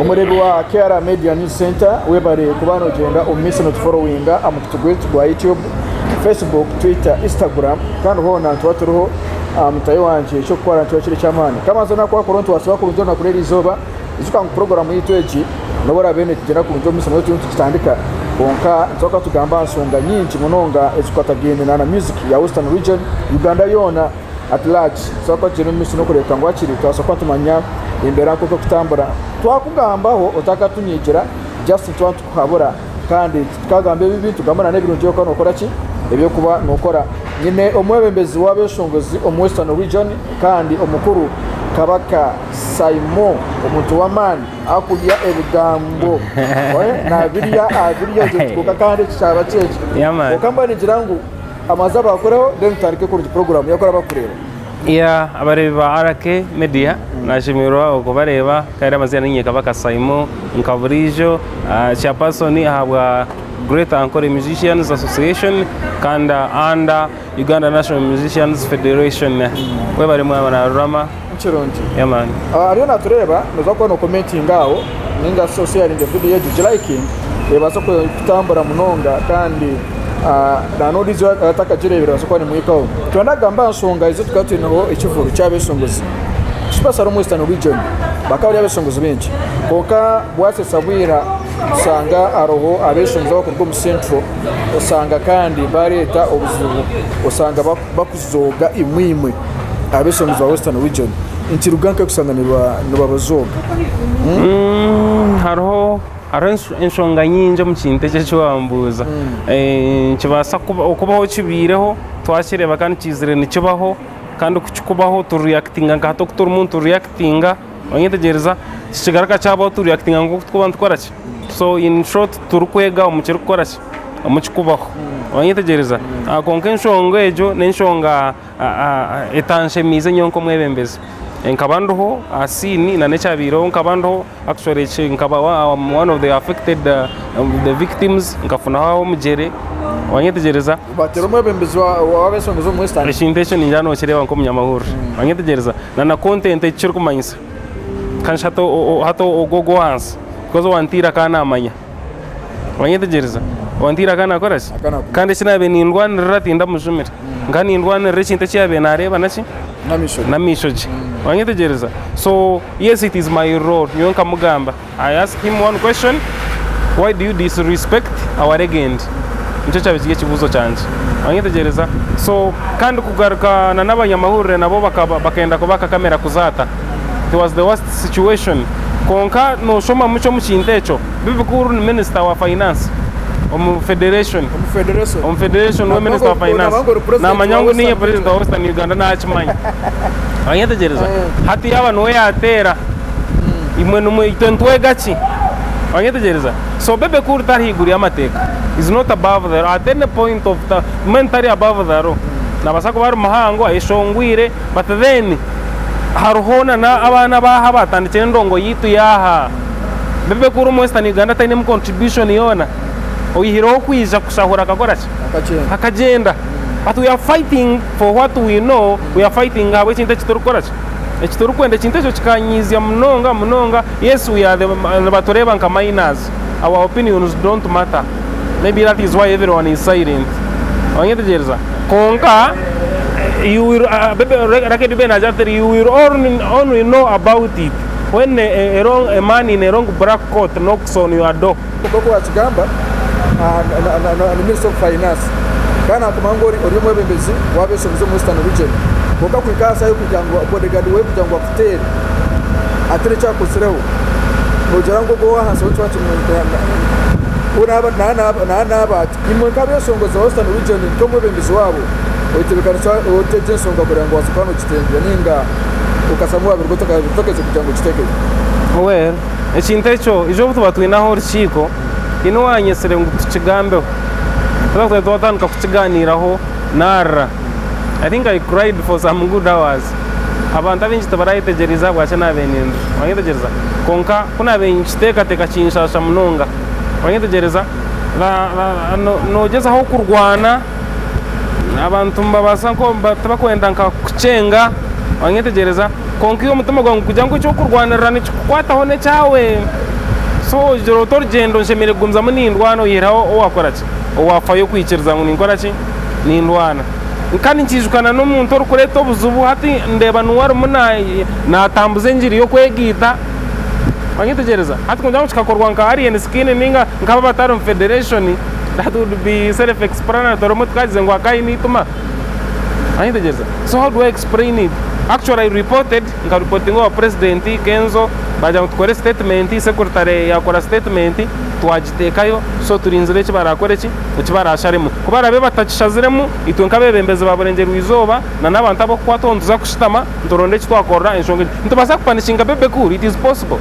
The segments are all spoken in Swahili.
Omurebe wa KR Media News Center webare kubano genda omisa not followinga amutugwete gwa YouTube, Facebook, Twitter, Instagram kandi hona ntwaturuho mutayo wanje cyo kwara ntwakire cyamani kama zona kwa koronto wasaba kurunzo na kureri izoba izuka mu program yitweji nobora bene tugera kurunzo misa no tuntu kitandika bonka nzoka tugamba nsonga nyinshi munonga ezukatagende na music ya Western Region Uganda yona at large soko kino misi no kureka ngo akiri twasoko tumanya imbera kuko kutambura twakugambaho utakatunyegera just twantu kuhabura kandi twagambe bibi tugambana n'ibintu byo ko nokora ki ebyo kuba nokora nyine omwebembezi w'Abeshongozi Western Region kandi omukuru Kabaka Saimo omuntu wa Amani akulya ebigambo na biriya zituka kandi cyaba cyeje okambani jirangu amazaba akoreho then tarike kuri program yakora bakureba abareba RK Media nashimirwa uko bareba kandi amazina nyine Kabaka Saimo nkaburijo chairperson ahabwa Great Ankole Musicians Association kanda under Uganda National Musicians Federation we bari mu rama chironji man ariyo natureba noza ko no commenting ngaho ninga social in the video you liking ebaso ko kutambura munonga kandi na nodizo ataka jirebera so ko ni mwikaho twandagamba nsonga izo tukatinaho ikivuru cy'Abeshongozi Spasaro Western Region bakaba y'Abeshongozi benshi koka bwase sabwira usanga aroho Abeshongozi bakurwa mu central usanga kandi bareta obuzubu usanga bakuzoga imwimwe Abeshongozi wa Western Region intiruganka kusanganirwa n'abazoga haro ensonga nyinje mu kinte cy'wambuza kibasa kubaho kibireho twashireba kandi kizire nikibaho kandi kukubaho tu reactinga ngato kutur umuntu reactinga wanyitegereza kigaraka cyabo tu reactinga ngo twubantu koraki so in short turukwega umukiri koraki umukikubaho wanyitegereza akonke ensonga ejo n'ensonga etanshe mize nyonko mwebembezi nkabandoho asini na nechabiro nkabandoho actually nkaba one of the affected the victims nkafunaho mujere wanyitegereza batero mwebembezi w'Abeshongozi mu Western presentation njano kireba nko munyamahuru wanyitegereza na content ikiri kumanyisa hato ogogo hansi because wantira kana amanya wanyitegereza wantira kana korasi kandi sinabe nindwana ratinda mujumira ngani ndwana recinte cyabe nareba naki namishoji wanyitegereza so yes it is my role yonka mugamba I ask him one question why do you disrespect our legend nicyo cyabigiye kibuzo cyanje wanyitegereza so kandi kugaruka n'abanyamahurire nabo bakenda kubaka kamera kuzata it was the worst situation konka no shoma mucho mukintecho bibikuru ni minister wa finance federation wa minister of finance na manyangu niye president wa Western Uganda na achimanya wanyitegereza hati yaba no yatera imwe no itentwe gachi wanyitegereza so bebe kuru tarihiguri amateka is not above there at any point of the mentally above there na basako bari mahango ayishongwire but then haruhona na abana baha batandikira ndongo yitu yaha bebe kuru mu Western Uganda tayine mu contribution yona oyihiro kwija kusahura kakoraki akagenda but we are fighting for what we know we are fighting abo cinte kiturukoraki ekiturukwende cinte cyo kikanyizya munonga yes we are the batoreba nka minors our opinions don't matter maybe that is why everyone is silent wanyitegereza konka you will rakedu bena jateri you will only know about it when a man in a wrong black coat knocks on your door koko achigamba na Minister of Finance kana kumangori orimo bembezi w'Abeshongozi mu Western Region koka kwikasa yo kujangwa bodyguard we kujangwa hotel atire cha kusireho ojarango go hanse cyo cy'umuntu uraba na bati imwe k'Abeshongozi wa Western Region ko mu bembezi wabo oitebekanisa oteje songa kurango wasukano kitenge ninga ukasamwa birgo tokeze kujango kiteke well ekintecho ijo butubatuinaho rikiko ino wanyesere ngo tukigambeho twatandika kukiganiraho nara I think I cried for some good hours abantu abenshi tabarayitegereza bwacha nabeninde wanyitegereza konka kuna benshi teka kinshasha munonga wanyitegereza nogeza aho kurwana abantu mbabasa ko bakwenda nka kucenga wanyitegereza konka iyo mutima gwangu kugira ngo cyo kurwanira ni kwataho ne cyawe so joro torgendo nshemere gumza munindwano yeraho wakorachi wafayo kwikiriza ngo ninkorachi nindwana kandi nkijukana n'umuntu orukureta obuzubu hati ndeba nuwari muna natambuze njiri yo kwegita wanyitegereza hati kunja chikakorwa nka Aryan skin ninga nkaba batari federation that would be self explanatory mut kaze ngo akaini tuma wanyitegereza. So how do I explain it? Actually I reported reporting wa president Kenzo baja mtukore statement secretary yakora statement twagitekayo so turinzire kibarakore kibarasharemu kubara be batachashaziremu itwenka bebembeze baborengera wizoba na nabantu abo kwatonduza kushitama ntoronde kitwakora enshonge ntubasa kupanishinga bebe cool. It is possible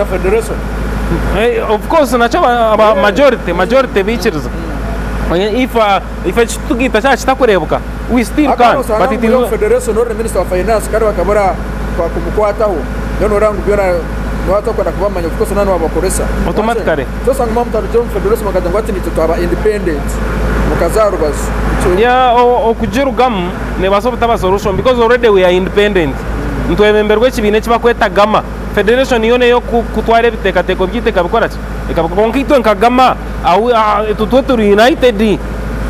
federation of course nacho majority bichiriza if tugita chitakurebuka we still can but it is federation or minister of finance kari bakabora kwa kumukwataho none rangu byona watu kwa kubamanya of course nano abakoresa automatically so sangwa mutarujo federation makaza ngwati ni tutaba independent mukazaru basi okujerugamu ne baso butaba solution because already we are independent ntwememberwe kibine kibakweta gama federation yone yo kutware bitekateko byiteka bikora ikabakonkitwe nkagama au tutwe united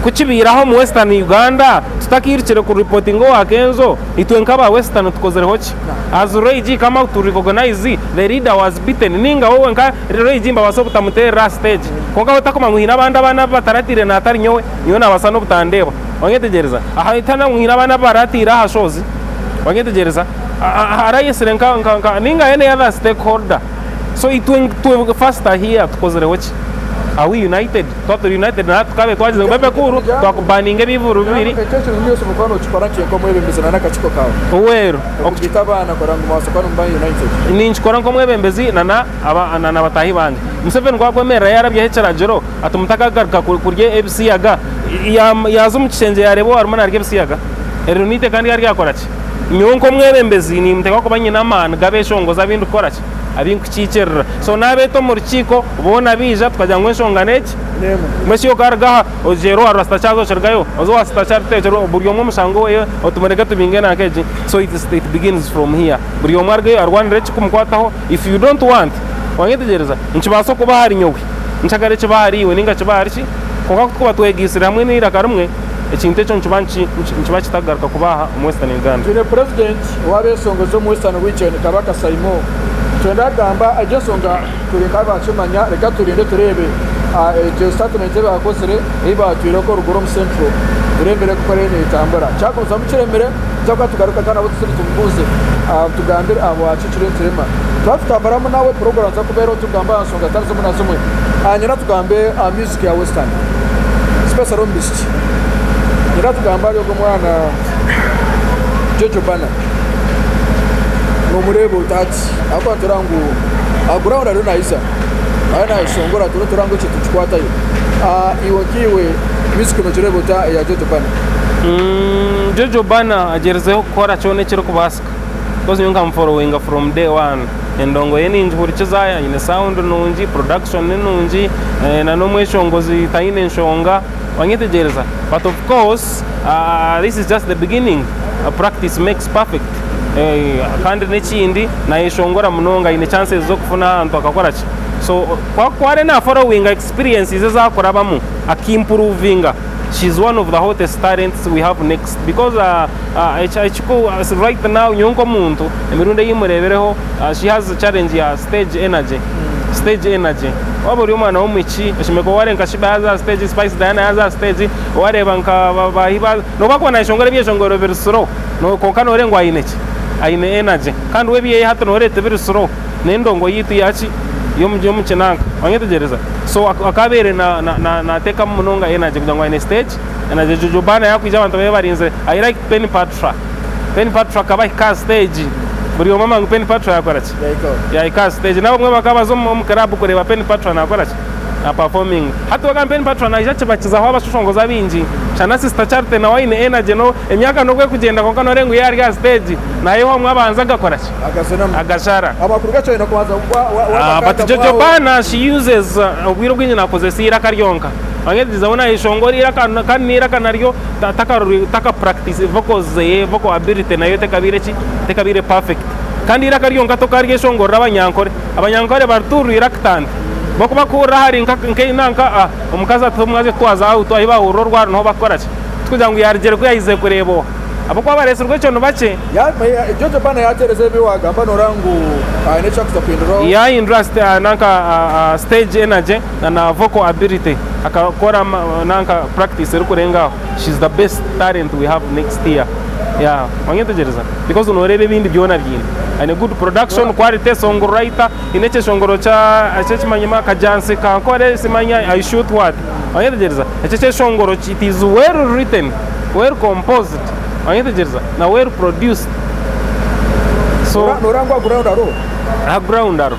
kuchibiraho mu Western Uganda tutakirikire ku reporting wa Kenzo itwenkaba Western tukozereho ki as Rage kama to recognize the leader was beaten ninga wowe nka Rage mba baso butamutera stage konka batakoma muhina abandi abana bataratire na atari nyowe niyo nabasano butandeba wangetegereza aha itana muhina abana baratira hashozi wangetegereza arayesere nka ninga any other stakeholder so itwe faster here tukozereho ki are we united total united na tukabe twagize bebe kuru twakubaninga bivuru bibiri ekyo niyo somukano kiparanche ko mwebembeze na nakachiko kawe uwero okugitabana korangu masokano mba united ninchikora ko mwebembezi na batahi banje Museveni kwakwemera yarabye hecerajero atumutakagarka kurye ABC yaga yazum kicenje yarebo arumana rye ABC yaga erunite kandi yari yakoraki nyonko mwebembezi ni muteka ko banyina man gabeshongoza bindu koraki abinkukicerera so nabeto mu rukiko ubona bija twajya ngo nshonganeki mwesiyo kargaha ojero arasta chazo chergayo ozo wasta chartejero buryo mu musango we otumereka tubingena keji so it begins from here buryo marge arwanire kumkwataho if you don't want wangetegereza nchibaso kuba hari nyowe nchagare kibahari we ninga kibahari ki koka kuba twegisira hamwe n'irakarumwe ekinte cyo nchiba kitagaruka kubaha mu Western Uganda. The president wabesongozo mu Western region Kabaka Saimo twenda gamba ajesonga turinga bachimanya reka turinde turebe je statement bakosere iba twiroko rugoro mu central urembere ko rene itambara cyakoza mu kiremere cyangwa tugaruka kana abo tusiri tumubuze tugambira abo acicire ntirema twafitambara mu nawe program za kubero tugamba ansonga tanzo mu nazumwe anyira tugambe music ya Western special rombist nyira tugamba yo mwana Jojo bana nomurebo utati akwa turangu aguraunda rona isa ana shongora turangu chitu chikwata yo iwokiwe music no chirebo ta ya Jojo bana Jojo bana ajerezeho kora chone chiro kubaska because you come following from day one endongo yeni njuri chizaya ine sound nunji production nunji na Omweshongozi taine nshonga wangetegereza but of course this is just the beginning. Practice makes perfect. Kandi nechindi na ishongora munonga ine chances zo kufuna antu akakorachi so kware na following experiences ezakorabamu akimprovinga. She's one of the hottest talents we have next because right now nyonko muntu emirunde yimurebereho she has a challenge ya stage energy waburi umwana w'umuki ashimeko warenga shibaza stage Spice Diana yaza stage wareba nka bahiba no bakona ishongore byeshongoro birisoro no konkano rengwa Aine energy kandi webiye hato no rete birisoro nendongo yitu yachi yo muchenanga wangetegereza so akabere na teka munonga energy kudangwa ine stage na Jojo bana yakuje abantu bebarinze I like Penny Patra kabai ka stage buri mama Penny Patra yakorachi ya ka stage nabo mwe bakabazo mu karabu kureba Penny Patra nakorachi na performing hatu waka Penny Patra na ijache bakiza aho abashongoza binji chana sister charte na Aine energy no emyaka no kwe kugenda konka no rengu yari ga stage na yeho mwabanza gakorachi agashara abakuru gacho ino kwanza but Jojo bana she uses ubwiro bwinyi na possessira karyonka wangediza una ishongori kanira kanaryo taka practice vocal ability nayo tekabire perfect kandi iraka ryo ngato karye shongora abanyankore barturu iraktant bakuba kura hari nka umukaza atumwaje twaza auto ayiba urorwa no bakora kugira ngo yarigere ko yayize kurebo abo kwa barese rw'icyo nubake ya Jojo bana yatereze biwaga mbano rangu Aine chakita kwindro ya interest nanka stage energy na vocal ability akakora nanka practice rukurenga. She's the best talent we have next year. Yeah, wangetegereza because unorebe bindi byona byine and a good production quality songwriter ineche shongoro cha achechimanyima kajansi kankore simanya I shoot what wangetegereza echeche shongoro it is well written, well composed, wangetegereza na well produced. So norangwa ground aro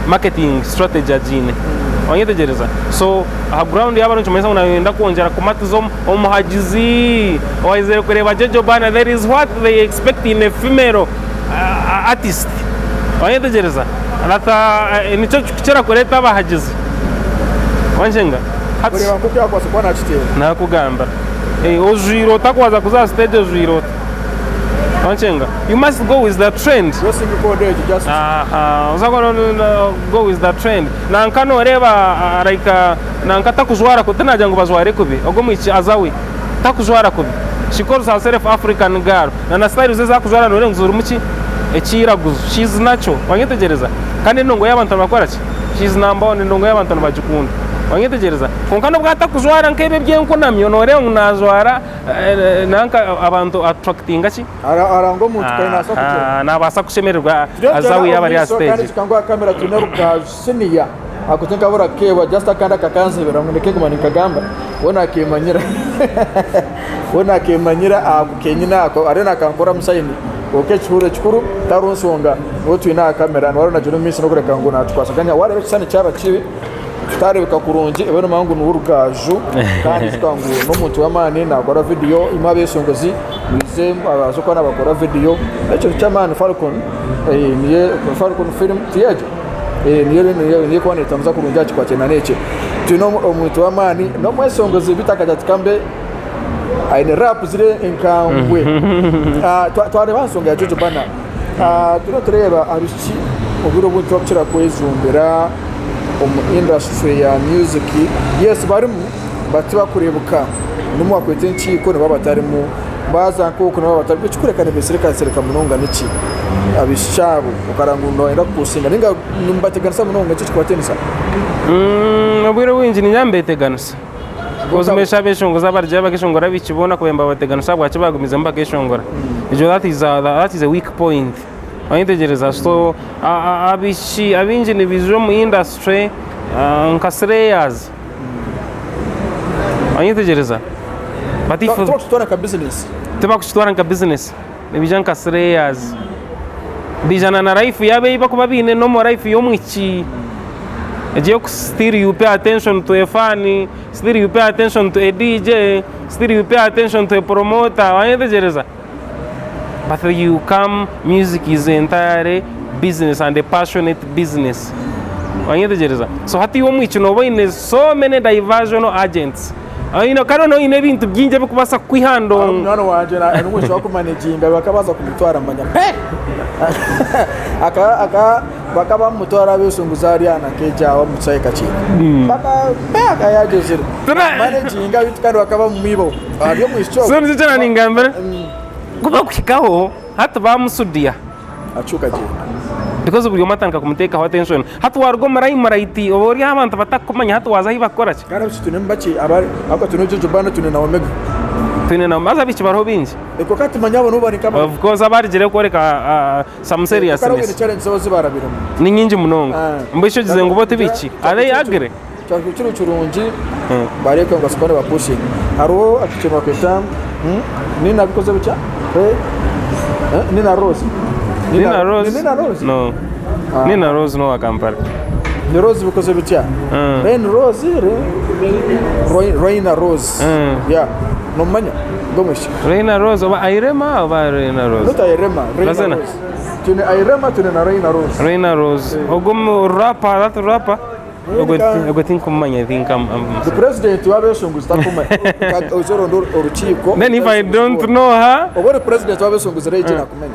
marketing strategy ajine wangetegereza. So ground y'abantu cyumeza unaenda kuongera kumatizo omuhagizi wayizere kureba Jojo bana there is what they expect in a female artist wangetegereza alata nico kicera kureta abahagizi wanjenga kureba ko byakwase kwa nakitera nakugamba ojiro takwaza kuza stage ojiro wanjenga you must go with the trend. Just go with the trend. Na nkano reba like na nkata kuzwara kutana jangu bazware kubi ogomichi azawi takuzwara kubi she calls herself African girl na style zeza kuzwara nore nguzuru muchi echira guzu she's natural wangetegereza kandi ndongo y'abantu bakora ki she's number one ndongo y'abantu bajukunda wangetegereza konkano bwata kuzwara nkebe byenko namyo nore unazwara nanka abantu attracting ki arango muntu kaina asakuje na basa kushemererwa azawi y'abari ya stage kandi kangwa kamera tuneruka senior akutenga bora kewa just akanda kakanze beramwe kumanika gamba wona kemanyira akukenyina ako arena kankora musayini oke chikuru taronsonga wotu ina kamera nwarona jono misi no kureka ngo natwasaganya ware cyane cyaba kibi tutarebeka kurungi ebeno mangu n'urugaju kandi twangu no muntu w'Amani nakora video Omweshongozi bize abazoko n'abakora video ecyo cy'Amani Falcon niye Falcon film tiyaje niye kwa netamza kurungi kwa cyane nece tuno omuntu w'Amani no Omweshongozi bitakaje kambe Aine rap zire enkambwe tware bansonga ya Jojo bana tuno tureba abishi oburo buntu bakira kwezumbera industry ya music yes barimu batiba kurebuka numu akwete nchiko ne babatarimu baza ko kuno babatari kurekane besireka sereka munonga niki abishabu ukarangundo enda kusinga ninga numbateganisa munonga cyo kwatenisa obwiro winji nyambeteganisa kozumesha beshongoza barje bakishongora bikibona kubemba bateganisa bwache bagumiza mbakeshongora ijo that is a weak point wangetegereza. So abishi abinji ni visual mu industry nkasreyas wangetegereza but if tukutwara ka business tebakutwara ka business nebijana kasreyas bijana na life yabe iba kuba bine no mo life yo mwichi eje ku still you pay attention to a fan, still you pay attention to a DJ, still you pay attention to a promoter wangetegereza. But you come, music is entirely business and a passionate business. So hati yomu no in so many diversional agents. Kano ine bintu byinje bikubasa kwihando. Mwana wanje na n'umwisho wako managinga bakabaza kumutwara mbanya. Aka bakaba mutwara Omweshongozi ari ana keja wa mutsaye kachi. Baka yajozira. Managinga bitukano bakaba mumibo. Ariyo mwisho. So nzitana ningambara. Kuba kushikaho hata bamusudia achuka je because buri matanga kumuteka attention hata wargo maraiti obori abantu batakumanya hata wazahi bakora ki kana bitune mbachi abari ako tuno Jojo bana tune na omega tune na maza bichi baro binji eko kati manyabo no bari kama of course abari jere koreka some seriousness kana challenge zo zibarabira ni nyinji munongo mbisho gize ngo bote bichi are agre cyangwa cyurungi bareka ngo sipone bapushing haro akichema kweta nina bikoze bicha Nina Rose. Nina Rose? No. Nina Rose no akampara. Ni Rose because of it. Rain Rose, Raina Rose. Yeah. No manya. Gomish. Raina Rose oba Airema oba Raina Rose. Not Airema, Raina Rose. Tune Airema tune na Raina Rose. Raina Rose. Ogum rapper, that rapper. I think the president wa Omweshongozi takuma ozoro ndo uruchiko. Then if I don't know her, what the president wa Omweshongozi reje na kumenya.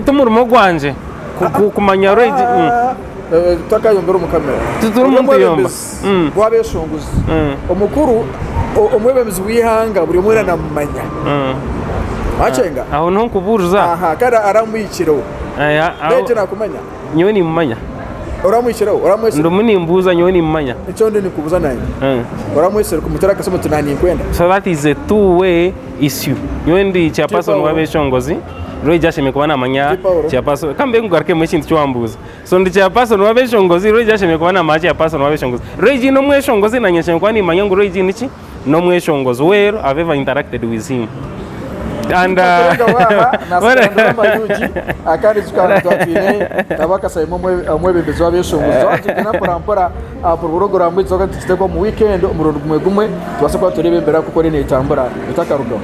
tumurimo gwanje kumanya rege twakayombera umukamera turi umuntu yomba gwabeshongozi omukuru omwebembezi wihanga buri umwe namumanya acenga aho no kuburuza aha kada aramwikiro rege nakumanya nyewe ni mumanya uramwikiro uramwese ndomunimbuza nyewe ni mumanya icyo ndi nikubuza naye uramwese kumutera kasemo tunani kwenda so that is a two way issue nyewe ndi chairperson wabeshongozi Roy jashime kubana amanya chairperson kambe ngugarke mu kintu cyambuza so ndi chairperson wabeshongozi Roy jashime kubana amanya chairperson wabeshongozi Roy ji no mweshongozi na nyeshe kwani manya ngo Roy ji niki no mweshongozi where I've ever interacted with him and akari tukana twapine tabaka sayimo mwebembezi wabeshongozi tukina pora program izoga tukiteko mu weekend umurundo gumwe twase kwa turebe mbera kuko rene itambura bitakaruga